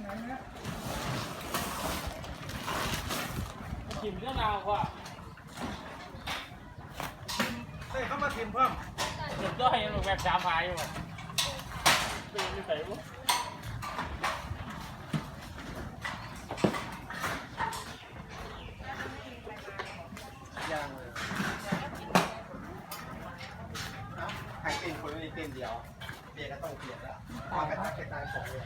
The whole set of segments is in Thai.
ชิมเรื่องราวว่ะใส่เข้ามาทิมเพิ่มเดือดย่อยยังแบบสามพายอยู่ตื่นไม่ใส่ปุ๊บยังเลยใครเป็นคนไม่เป็นเดียวเบียร์ก็ต้องเปลี่ยนแล้วมากระทักกระจายของเลย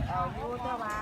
เอาอยู่เจ้าว่า